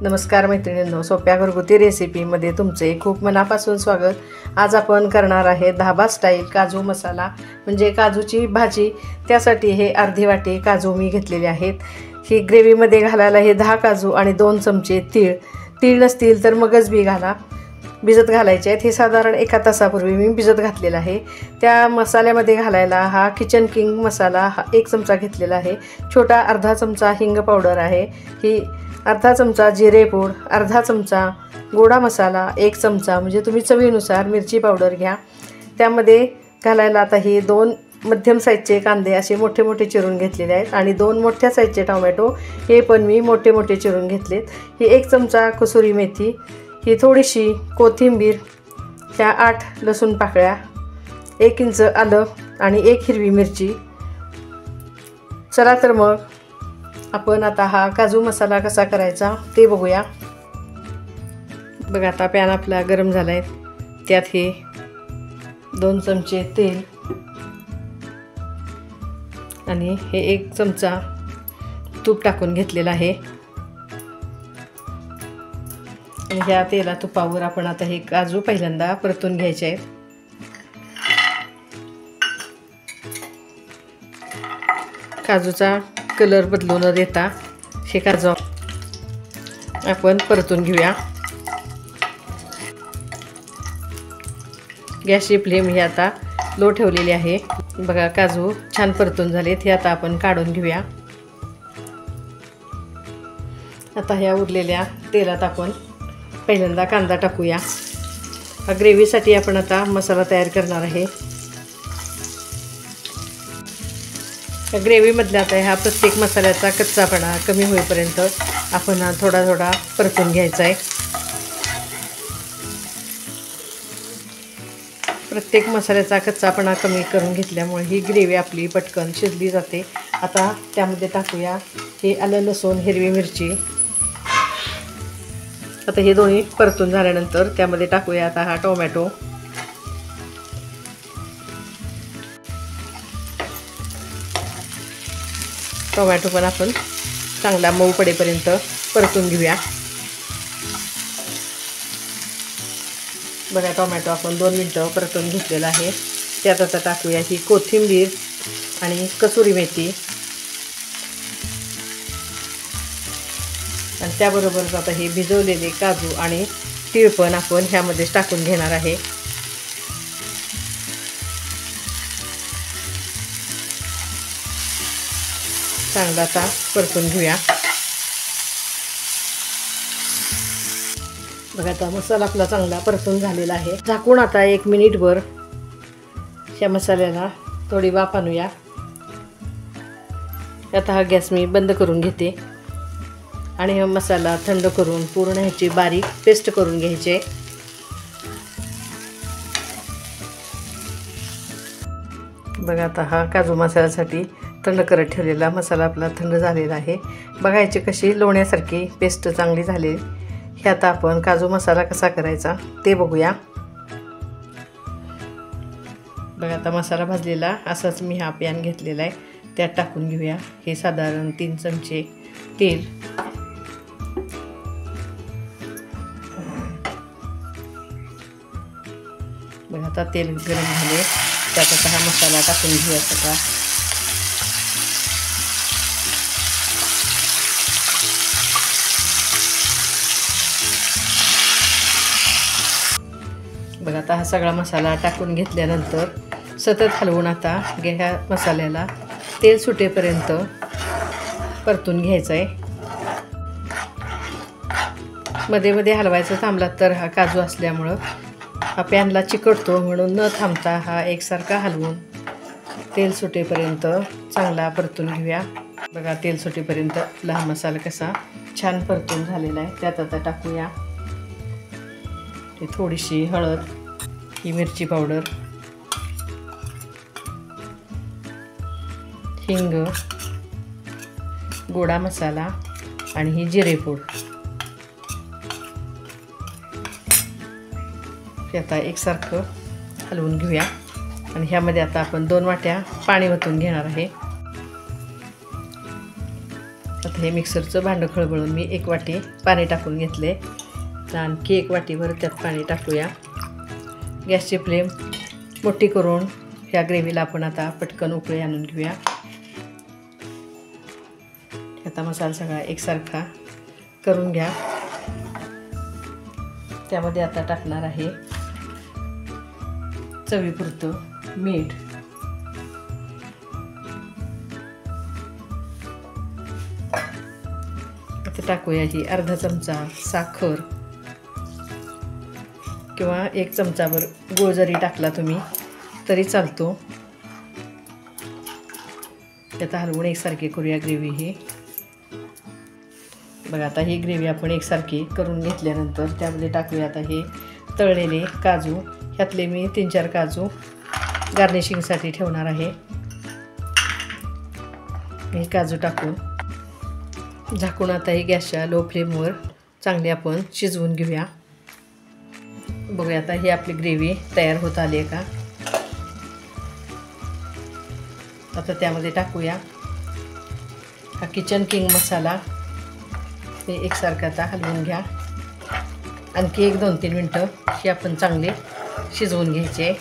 नमस्कार मैत्रिणींनो, सोप्या घरगुती रेसिपीमध्ये तुमचे खूप मनापासून स्वागत। आज आपण करणार आहे धाबा स्टाईल काजू मसाला म्हणजे काजूची भाजी। त्यासाठी हे अर्धी वाटी काजू मी घेतलेले आहेत। ही ग्रेव्हीमध्ये घालायला हे 10 काजू आणि 2 चमचे तीळ नसतील तर मगज बी घाला, भिजत घालायचे आहेत। हे साधारण 1 तासापूर्वी मी भिजत घातलेला आहे। त्या मसाल्यामध्ये घालायला हा किचन किंग मसाला 1 चमचा घेतलेला आहे। छोटा अर्धा चमचा हिंग पावडर आहे, ही अर्धा चमचा जिरे पूड, अर्धा चमचा गोडा मसाला, 1 चमचा म्हणजे तुम्ही चवीनुसार मिरची पावडर घ्या। त्यामध्ये घालायला आता हे 2 मध्यम साईजचे कांदे असे मोठे मोठे चिरून घेतलेले आहेत आणि 2 मोठ्या साईजचे टोमॅटो हे पण मी मोठे मोठे चिरून घेतलेत। ही 1 चमचा कसुरी मेथी, ही थोडीशी कोथिंबीर, ह्या 8 लसूण पाकळ्या, 1 इंच आलं आणि 1 हिरवी मिरची। चला तर मग आपण आता हा काजू मसाला कसा करायचा ते बघूया। बघा आता पॅन आपला गरम झाला आहे, त्यात हे 2 चमचे तेल आणि हे 1 चमचा तूप टाकून घेतलेला आहे। आणि ह्या तेला तुपावर आपण आता हे काजू पहिल्यांदा परतून घ्यायचे आहेत। काजूचा कलर बदलू न देता हे काजू आपण परतून घेऊया। गॅसची फ्लेम ही आता लो ठेवलेली आहे। बघा काजू छान परतून झालेत, हे आता आपण काढून घेऊया। आता ह्या उरलेल्या तेलात आपण पहिल्यांदा कांदा टाकूया। ग्रेव्हीसाठी आपण आता मसाला तयार करणार आहे। ग्रेव्हीमधला आता ह्या प्रत्येक मसाल्याचा कच्चापणा कमी होईपर्यंत आपण थोडा थोडा परतून घ्यायचा आहे। प्रत्येक मसाल्याचा कच्चापणा कमी करून घेतल्यामुळे ही ग्रेव्ही आपली पटकन शिजली जाते। आता त्यामध्ये टाकूया हे आलं लसूण हिरवी मिरची। आता हे दोन्ही परतून झाल्यानंतर त्यामध्ये टाकूया आता हा टोमॅटो। टोमॅटो पण आपण चांगला मऊ पडेपर्यंत परतून घेऊया। बघा टोमॅटो आपण 2 मिनिटं परतून घेतलेला आहे। त्यात आता टाकूया ही कोथिंबीर आणि कसुरी मेथी आणि त्याबरोबरच आता हे भिजवलेले काजू आणि तीळ पण आपण ह्यामध्ये टाकून घेणार आहे। चांगला आता परतून घेऊया। बघा आता मसाला आपला चांगला परतून झालेला आहे। झाकून आता 1 मिनिटभर ह्या मसाल्याला थोडी वाफ आणूया। आता हा गॅस मी बंद करून घेते आणि हा मसाला थंड करून पूर्ण ह्याची बारीक पेस्ट करून घ्यायची। बघा आता हा काजू मसाल्यासाठी थंड करत ठेवलेला मसाला आपला थंड झालेला आहे। बघायची कशी लोण्यासारखी पेस्ट चांगली झाली। हे आता आपण काजू मसाला कसा करायचा ते बघूया। बघा आता मसाला भाजलेला असाच मी हा पॅन घेतलेला आहे, त्यात टाकून घेऊया हे साधारण 3 चमचे तेल। बघा आता तेल गरम झाले, त्यात आता हा मसाला टाकून घेऊया सगळा। बघा आता हा सगळा मसाला टाकून घेतल्यानंतर सतत हलवून आता ह्या मसाल्याला तेल सुटेपर्यंत परतून घ्यायचं आहे। मध्ये मध्ये हलवायचं थांबलात तर हा काजू असल्यामुळं हा पॅनला चिकटतो, म्हणून न थांबता हा एकसारखा हलवून तेल सुटेपर्यंत चांगला परतून घेऊया। बघा तेल सुटेपर्यंत आपला हा मसाला कसा छान परतून झालेला आहे। त्यात आता टाकूया थोडीशी हळद, ही मिरची पावडर, हिंग, गोडा मसाला आणि ही जिरे पूड। हे आता एकसारखं हलवून घेऊया आणि ह्यामध्ये आता आपण 2 वाट्या पाणी ओतून घेणार आहे। आता हे मिक्सरचं भांडं खळबळून मी 1 वाटी पाणी टाकून घेतले. तर आणखी 1 वाटीभर त्यात पाणी टाकूया. गॅसची फ्लेम मोठी करून ह्या ग्रेव्हीला आपण आता पटकन उकळी आणून घेऊया. आता मसाला सगळा एकसारखा करून घ्या. त्यामध्ये आता टाकणार आहे चवीपुरतं मीठ, आता टाकूया ही अर्धा चमचा साखर किंवा 1 चमचाभर गूळ जरी टाकला तुम्ही तरी चालतो. आता हलवून एकसारखी करूया ग्रेव्ही ही. बघा आता ही ग्रेव्ही आपण एकसारखी करून घेतल्यानंतर त्यामध्ये टाकूया आता हे तळलेले काजू. ह्यातले मी 3-4 काजू गार्निशिंगसाठी ठेवणार आहे. हे काजू टाकून झाकून आता ही गॅसच्या लो फ्लेमवर चांगली आपण शिजवून घेऊया. बघूया आता ही आपली ग्रेव्ही तयार होत आली आहे का. आता त्यामध्ये टाकूया हा किचन किंग मसाला. हे एकसारखं आता हलवून घ्या. आणखी 1-2-3 मिनटं ही आपण चांगले शिजवून घ्यायचे.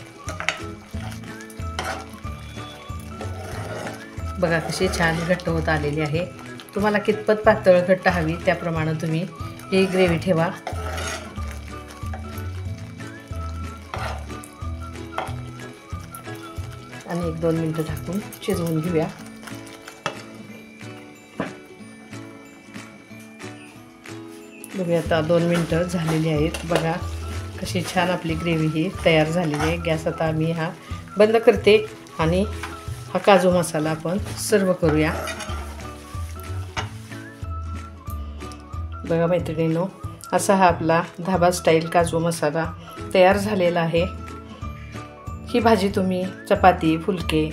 बघा कशी छान घट्ट होत आलेली आहे. तुम्हाला कितपत पातळ घट्ट हवी त्याप्रमाणे तुम्ही ही ग्रेव्ही ठेवा. आणि 1-2 मिनटं झाकून शिजवून घेऊया. बघूया आता 2 मिनटं झालेली आहेत. बघा कशी छान आपली ग्रेव्ही ही तयार झालेली आहे. गॅस आता मी हा बंद करते आणि हा काजू मसाला आपण सर्व करूया. बघा मैत्रिणींनो, असा हा आपला धाबा स्टाईल काजू मसाला तयार झालेला आहे. ही भाजी तुम्ही चपाती, फुलके,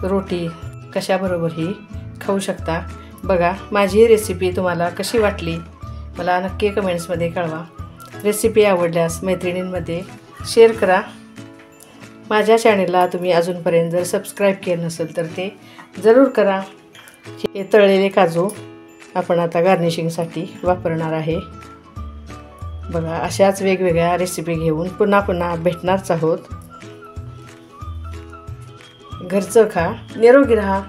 रोटी कशाबरोबरही खाऊ शकता. बघा माझी ही रेसिपी तुम्हाला कशी वाटली मला नक्की कमेंट्समध्ये कळवा. रेसिपी आवडल्यास मैत्रिणींमध्ये शेअर करा. माझ्या चॅनेलला तुम्ही अजूनपर्यंत जर सबस्क्राईब केलं नसेल तर ते जरूर करा. हे तळलेले काजू आपण आता गार्निशिंगसाठी वापरणार आहे. बघा अशाच वेगवेगळ्या रेसिपी घेऊन पुन्हा पुन्हा भेटणारच आहोत. घरचं खा, निरोगी राहा.